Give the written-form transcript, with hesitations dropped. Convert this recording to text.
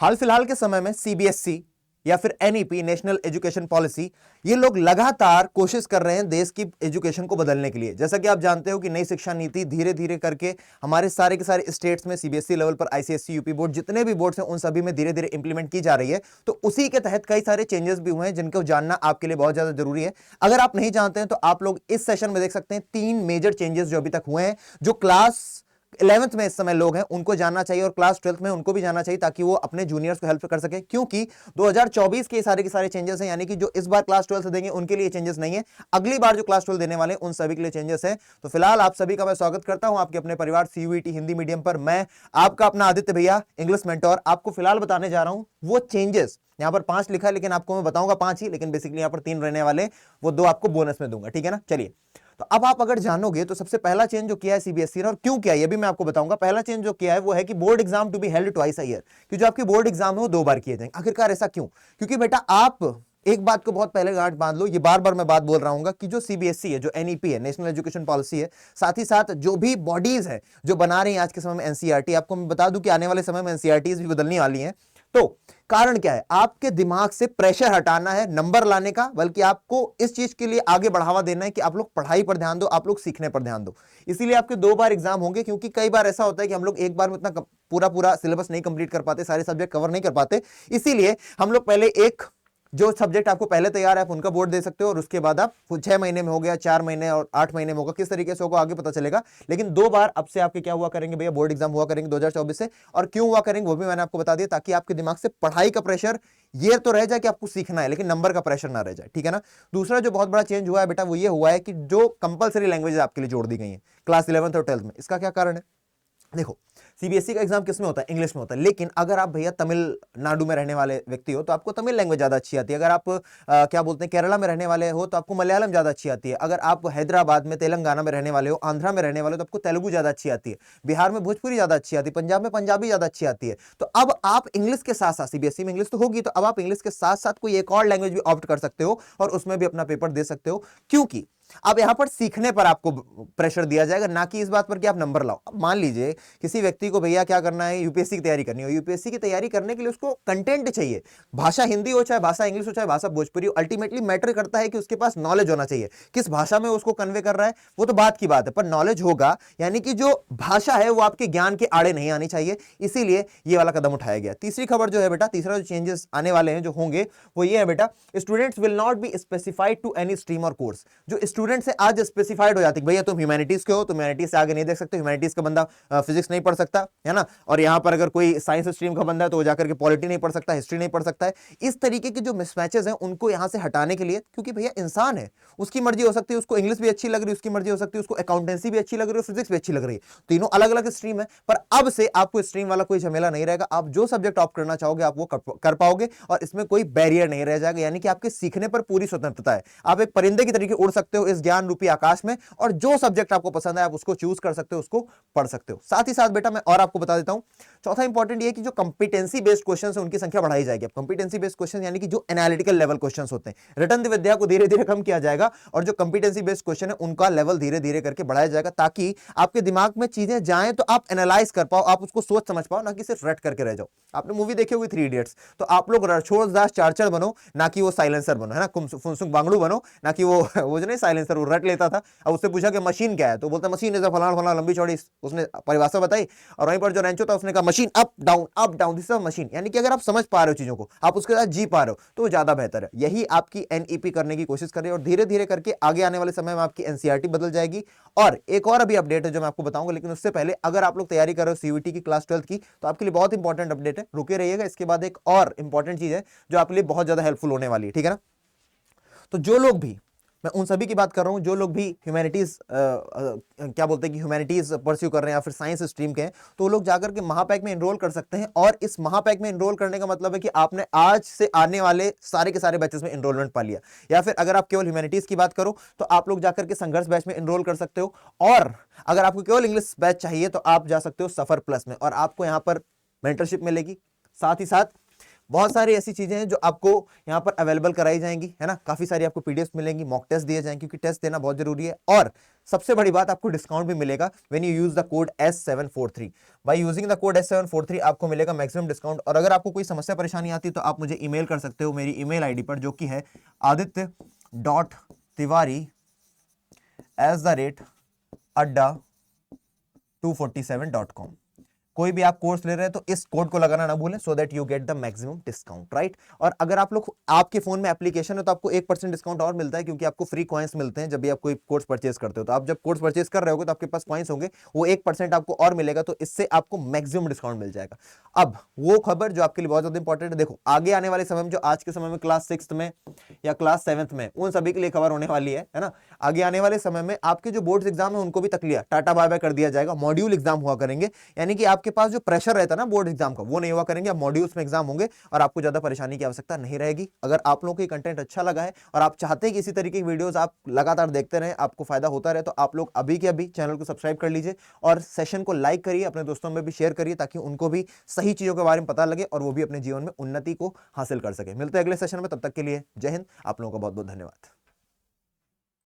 हाल फिलहाल के समय में सीबीएसई या फिर एनईपी, नेशनल एजुकेशन पॉलिसी, ये लोग लगातार कोशिश कर रहे हैं देश की एजुकेशन को बदलने के लिए। जैसा कि आप जानते हो कि नई शिक्षा नीति धीरे धीरे करके हमारे सारे के सारे स्टेट्स में सीबीएसई लेवल पर, आईसीएसई, यूपी बोर्ड, जितने भी बोर्ड्स हैं उन सभी में धीरे धीरे इंप्लीमेंट की जा रही है। तो उसी के तहत कई सारे चेंजेस भी हुए हैं जिनको जानना आपके लिए बहुत ज्यादा जरूरी है। अगर आप नहीं जानते हैं तो आप लोग इस सेशन में देख सकते हैं 3 मेजर चेंजेस जो अभी तक हुए हैं, जो क्लास 11th में इस समय लोग हैं उनको जानना चाहिए और क्लास 12th में उनको भी जानना चाहिए, ताकि वो अपने जूनियर्स को हेल्प कर सके। क्योंकि 2024 के सारे चेंजेस हैं, यानी कि जो इस बार क्लास 12 देंगे उनके लिए चेंजेस नहीं है, अगली बार जो क्लास 12 देने वाले हैं उन सभी के लिए चेंजेस हैं। तो फिलहाल आप सभी का मैं स्वागत करता हूं आपके अपने परिवार सीयूईटी हिंदी मीडियम पर। मैं आपका अपना आदित्य भैया, इंग्लिश मेंटोर, आपको फिलहाल बताने जा रहा हूं वो चेंजेस। यहां पर 5 लिखा है लेकिन आपको मैं बताऊंगा 5 ही, लेकिन बेसिकली यहां पर 3 रहने वाले, वो 2 आपको बोनस में दूंगा, ठीक है ना। चलिए, तो अब आप अगर जानोगे तो सबसे पहला चेंज जो किया है सीबीएसई ने, और क्यों किया है ये भी मैं आपको बताऊंगा। पहला चेंज जो किया है वो है कि board exam to be held twice a year, कि जो आपके बोर्ड एग्जाम है वो 2 बार किए जाएंगे। आखिरकार ऐसा क्यों? क्योंकि बेटा आप एक बात को बहुत पहले गांठ बांध लो, ये बार बार मैं बात बोल रहा हूं कि जो सीबीएसई है, जो एनईपी है, नेशनल एजुकेशन पॉलिसी है, साथ ही साथ जो भी बॉडीज है जो बना रही है आज के समय में एनसीईआरटी, आपको मैं बता दूं कि आने वाले समय में एनसीईआरटी भी बदलने वाली है। तो कारण क्या है? आपके दिमाग से प्रेशर हटाना है नंबर लाने का, बल्कि आपको इस चीज के लिए आगे बढ़ावा देना है कि आप लोग पढ़ाई पर ध्यान दो, आप लोग सीखने पर ध्यान दो। इसीलिए आपके 2 बार एग्जाम होंगे, क्योंकि कई बार ऐसा होता है कि हम लोग एक बार में इतना पूरा पूरा सिलेबस नहीं कंप्लीट कर पाते, सारे सब्जेक्ट कवर नहीं कर पाते। इसीलिए हम लोग पहले एक जो सब्जेक्ट आपको पहले तैयार है आप उनका बोर्ड दे सकते हो, और उसके बाद आप 6 महीने में हो गया, 4 महीने और 8 महीने में होगा, किस तरीके से होगा आगे पता चलेगा। लेकिन 2 बार अब से आपके क्या हुआ करेंगे भैया? बोर्ड एग्जाम हुआ करेंगे 2024 से। और क्यों हुआ करेंगे वो भी मैंने आपको बता दिया, ताकि आपके दिमाग से पढ़ाई का प्रेशर ये तो रह जाए कि आपको सीखना है, लेकिन नंबर का प्रेशर ना रह जाए, ठीक है ना। दूसरा जो बहुत बड़ा चेंज हुआ है बेटा वो ये हुआ है कि जो कंपलसरी लैंग्वेज आपके लिए जोड़ दी गई है क्लास 11th और 12th में। इसका क्या कारण है? देखो, सीबीएसई का एग्जाम किस में होता है? इंग्लिश में होता है। लेकिन अगर आप भैया तमिलनाडु में रहने वाले व्यक्ति हो तो आपको तमिल लैंग्वेज ज्यादा अच्छी आती है। अगर आप क्या बोलते हैं केरला में रहने वाले हो तो आपको मलयालम ज्यादा अच्छी आती है। अगर आप हैदराबाद में, तेलंगाना में रहने वाले हो, आंध्रा में रहने वाले हो तो आपको तेलुगु ज्यादा अच्छी आती है। बिहार में भोजपुरी ज्यादा अच्छी आती है, पंजाब में पंजाबी ज्यादा अच्छी आती है। तो अब आप इंग्लिश के साथ साथ, सीबीएसई में इंग्लिश तो होगी, तो अब आप इंग्लिश के साथ साथ कोई एक और लैंग्वेज भी ऑप्ट कर सकते हो और उसमें भी अपना पेपर दे सकते हो। क्योंकि अब यहां पर सीखने पर आपको प्रेशर दिया जाएगा, ना कि इस बात पर कि आप नंबर लाओ। अब मान लीजिए किसी व्यक्ति को भैया क्या करना है, यूपीएससी की तैयारी करनी हो। यूपीएससी की तैयारी करने के लिए उसको कंटेंट चाहिए, भाषा हिंदी हो, चाहे भाषा इंग्लिश हो, चाहे भाषा भोजपुरी हो। अल्टीमेटली मैटर करता है कि उसके पास नॉलेज होना चाहिए। किस भाषा में उसको कन्वे कर रहा है वो तो बात की बात है, पर नॉलेज होगा, यानी कि जो भाषा है वो आपके ज्ञान के आड़े नहीं आनी चाहिए। इसीलिए ये वाला कदम उठाया गया। तीसरी खबर जो है बेटा, तीसरा जो चेंजेस आने वाले हैं जो होंगे वो ये है बेटा, students will not be specified to any stream और कोर्स। जो स्टूडेंट्स आज स्पेसिफाइड हो जाती है, भैया तुम ह्यूमैनिटीज के हो तो ह्यूमैनिटीज से आगे नहीं देख सकते, ह्यूमैनिटीज का बंदा फिजिक्स नहीं पढ़ सकता है ना, और यहां पर अगर कोई साइंस स्ट्रीम का बंदा है तो वो जाकर के पॉलिटी नहीं पढ़ सकता, हिस्ट्री नहीं पढ़ सकता है। इस तरीके के जो मिसमैचेस हैं उनको यहां से हटाने के लिए, क्योंकि भैया इंसान है, उसकी मर्जी हो सकती है, उसको इंग्लिश भी अच्छी लग रही है, उसकी मर्जी हो सकती है उसको अकाउंटेंसी भी अच्छी लग रही है, फिजिक्स भी अच्छी लग रही है, तीनों अलग अलग स्ट्रीम है। पर अब से आपको स्ट्रीम वाला कोई झमेला नहीं रहेगा। आप जो सब्जेक्ट ऑप्ट करना चाहोगे आप वो कर पाओगे, और इसमें कोई बैरियर नहीं रह जाएगा। यानी कि आपके सीखने पर पूरी स्वतंत्रता है। आप एक परिंदे की तरीके उड़ सकते हो इस ज्ञान रूपी आकाश में, और जो सब्जेक्ट आपको पसंद है आप उसको चूज कर सकते हो, उसको पढ़ सकते हो। साथ ही साथ बेटा मैं और आपको बता देता हूं, चौथा इंपॉर्टेंट ये कि जो कंपिटेंसी बेस्ड क्वेश्चन है उनकी संख्या बढ़ाई जाएगी। अब कंपिटेंसी बेस्ड क्वेश्चन यानी कि जो एनालिटिकल लेवल क्वेश्चन होते हैं, रिटर्न विद्या को धीरे धीरे कम किया जाएगा, और जो कंपिटेंसी बेस्ड क्वेश्चन है उनका लेवल धीरे धीरे करके बढ़ाया जाएगा, ताकि आपके दिमाग में चीजें जाएं तो आप एनालाइज कर पाओ, आप उसको सोच समझ पाओ, ना कि सिर्फ रट करके रह जाओ। आपने मूवी देखी होगी 3 इडियट्स, तो आप लोग रणछोड़ दास चारचड़ बनो, ना कि वो साइलेंसर बनो, है ना, फुनसुक बांगड़ू बनो, ना कि वो जो नहीं साइलेंसर, वो रट लेता था। अब उससे पूछा कि मशीन क्या है तो बोलता मशीन इज फलाना फलाना लंबी चौड़ी, उसने परिभाषा बताई, और वहीं पर जो रेंचो था उसने कहा machine up down this is machine. यानी कि अगर आप समझ पा रहे हो चीजों को, आप उसके साथ जी पा रहे हो तो ज्यादा बेहतर है। यही आपकी एनईपी करने की कोशिश करें, और धीरे धीरे करके आगे आने वाले समय में आपकी एनसीईआरटी बदल जाएगी। और एक और अभी अपडेट है जो मैं आपको बताऊंगा, लेकिन उससे पहले अगर आप लोग तैयारी कर रहे हो सीयूईटी की क्लास 12th की, तो आपके लिए बहुत इंपॉर्टेंट अपडेट है, रुके रहिएगा। इसके बाद एक और इंपॉर्टेंट चीज है जो आपके लिए बहुत ज्यादा हेल्पफुल होने वाली है, ठीक है ना। तो जो लोग भी, मैं उन सभी की बात कर रहा हूं जो लोग भी ह्यूमैनिटीज क्या बोलते हैं कि ह्यूमैनिटीज परस्यू कर रहे हैं या फिर साइंस स्ट्रीम के हैं, तो वो लोग जाकर के महापैक में एनरोल कर सकते हैं। और इस महापैक में एनरोल करने का मतलब है कि आपने आज से आने वाले सारे के सारे बैचेस में एनरोलमेंट पा लिया। या फिर अगर आप केवल ह्यूमैनिटीज की बात करो तो आप लोग जाकर के संघर्ष बैच में एनरोल कर सकते हो, और अगर आपको केवल इंग्लिश बैच चाहिए तो आप जा सकते हो सफर प्लस में, और आपको यहां पर मेंटरशिप मिलेगी। साथ ही साथ बहुत सारी ऐसी चीजें हैं जो आपको यहाँ पर अवेलेबल कराई जाएंगी, है ना। काफी सारी आपको पीडीएफ मिलेंगी, मॉक टेस्ट दिए जाएंगे क्योंकि टेस्ट देना बहुत जरूरी है। और सबसे बड़ी बात, आपको डिस्काउंट भी मिलेगा when you use the code S743। By using the code S743 आपको मिलेगा मैक्सिमम डिस्काउंट। और अगर आपको कोई समस्या परेशानी आती है तो आप मुझे ईमेल कर सकते हो मेरी ईमेल आईडी पर, जो कि है aditya.tiwari@adda247.com। कोई भी आप कोर्स ले रहे हैं तो इस कोड को लगाना ना भूलें, so that you get the maximum discount, right. और अगर आप लोग, आपके फोन में एप्लीकेशन है तो आपको 1% डिस्काउंट और मिलता है, क्योंकि आपको फ्री कॉइन्स मिलते हैं जब भी आप कोई कोर्स परचेज करते हो। तो आप जब कोर्स परचेज कर रहे होगे तो आपके पास कॉइन्स होंगे, वो 1% आपको और मिलेगा, तो इससे आपको मैक्सिमम डिस्काउंट मिल जाएगा। अब वो खबर जो आपके लिए बहुत ज्यादा इंपॉर्टेंट है, देखो आगे आने वाले समय में, जो आज के समय में क्लास 6 में या क्लास 7th में, उन सभी के लिए खबर होने वाली है ना। आगे आने वाले समय में आपके जो बोर्ड्स एग्जाम है उनको भी तकलिया टाटा बाय बाय कर दिया जाएगा, मॉड्यूल एग्जाम हुआ करेंगे। यानी कि आपके पास जो प्रेशर रहता है ना बोर्ड एग्जाम का, वो नहीं हुआ करेंगे, अब मॉड्यूल्स में एग्जाम होंगे और आपको ज्यादा परेशानी की आवश्यकता नहीं रहेगी। अगर आप लोगों को कंटेंट अच्छा लगा है और आप चाहते हैं कि इसी तरीके की वीडियोस आप लगातार देखते रहें, आपको फायदा होता रहे, तो आप लोग अभी के अभी चैनल को सब्सक्राइब कर लीजिए और सेशन को लाइक करिए, अपने दोस्तों में भी शेयर करिए, ताकि उनको भी सही चीजों के बारे में पता लगे और वो भी अपने जीवन में उन्नति को हासिल कर सके। मिलते हैं अगले सेशन में, तब तक के लिए जय हिंद। आप लोगों का बहुत बहुत धन्यवाद।